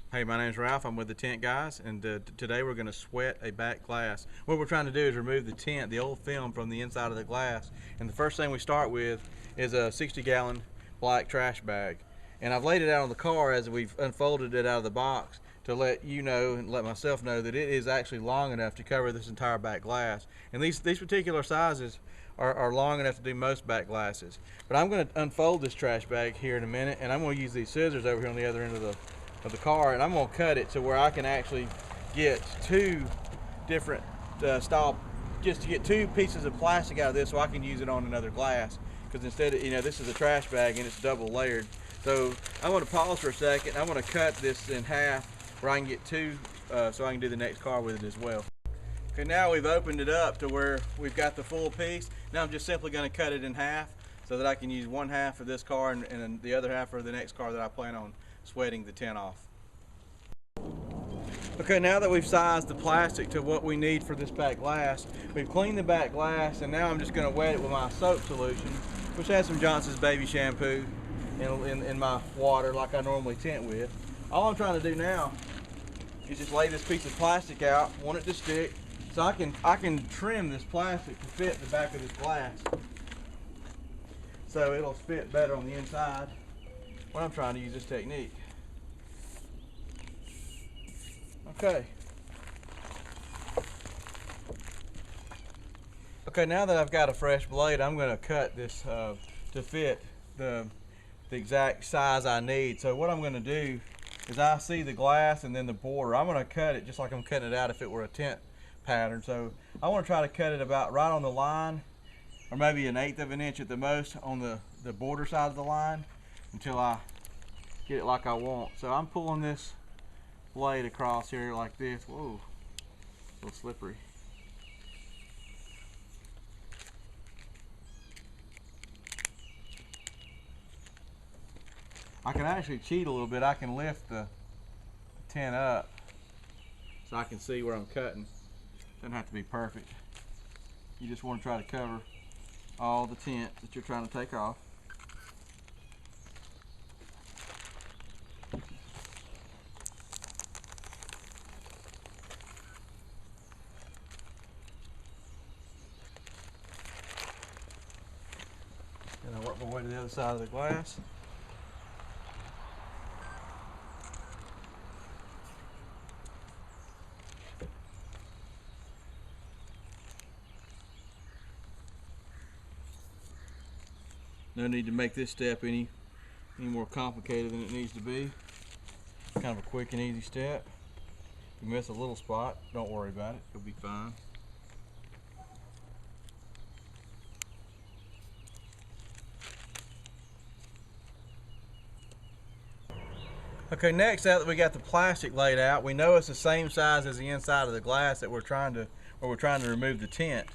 Hey, my name's Ralph. I'm with the Tint Guys, and today we're going to sweat a back glass. What we're trying to do is remove the tint, the old film, from the inside of the glass. And the first thing we start with is a 60-gallon black trash bag. And I've laid it out on the car as we've unfolded it out of the box to let you know and let myself know that it is actually long enough to cover this entire back glass. And these particular sizes are long enough to do most back glasses. But I'm going to unfold this trash bag here in a minute, and I'm going to use these scissors over here on the other end of the car, and I'm going to cut it to where I can actually get two different style, just to get two pieces of plastic out of this so I can use it on another glass, because instead of, this is a trash bag and it's double layered. So I want to pause for a second. I want to cut this in half where I can get two so I can do the next car with it as well. Okay, now we've opened it up to where we've got the full piece. Now I'm just simply going to cut it in half so that I can use one half for this car and the other half for the next car that I plan on sweating the tint off. Okay, now that we've sized the plastic to what we need for this back glass, we've cleaned the back glass, and now I'm just going to wet it with my soap solution, which has some Johnson's baby shampoo in my water like I normally tint with. All I'm trying to do now is just lay this piece of plastic out, want it to stick, so I can trim this plastic to fit the back of this glass so it'll fit better on the inside when I'm trying to use this technique. Okay. Okay, now that I've got a fresh blade, I'm going to cut this to fit the exact size I need. So what I'm going to do is I see the glass and then the border. I'm going to cut it just like I'm cutting it out if it were a tint pattern. So I want to try to cut it about right on the line, or maybe 1/8 of an inch at the most on the border side of the line, until I get it like I want. So I'm pulling this blade across here like this. Whoa, a little slippery. I can actually cheat a little bit. I can lift the tint up so I can see where I'm cutting. Doesn't have to be perfect. You just want to try to cover all the tint that you're trying to take off. And I work my way to the other side of the glass. No need to make this step any more complicated than it needs to be. It's kind of a quick and easy step. If you miss a little spot, don't worry about it. It'll be fine. Okay, next, now that we got the plastic laid out, we know it's the same size as the inside of the glass that we're trying to remove the tint.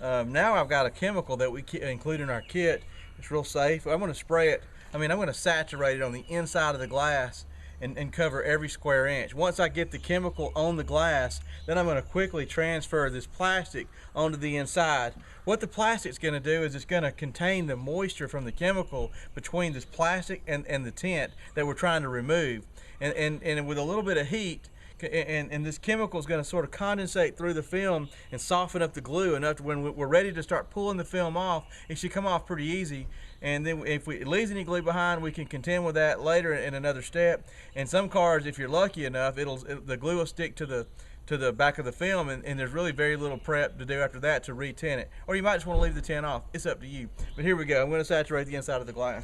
Now I've got a chemical that we include in our kit. It's real safe. I'm going to spray it. I'm going to saturate it on the inside of the glass and cover every square inch. Once I get the chemical on the glass, then I'm going to quickly transfer this plastic onto the inside. What the plastic's going to do is it's going to contain the moisture from the chemical between this plastic and the tint that we're trying to remove. And with a little bit of heat, and this chemical is going to sort of condensate through the film and soften up the glue enough to when we're ready to start pulling the film off, it should come off pretty easy. And then if it leaves any glue behind, we can contend with that later in another step. And some cars, if you're lucky enough, the glue will stick to the back of the film, and there's really very little prep to do after that to re-tint it. Or you might just want to leave the tint off. It's up to you. But here we go. I'm going to saturate the inside of the glass.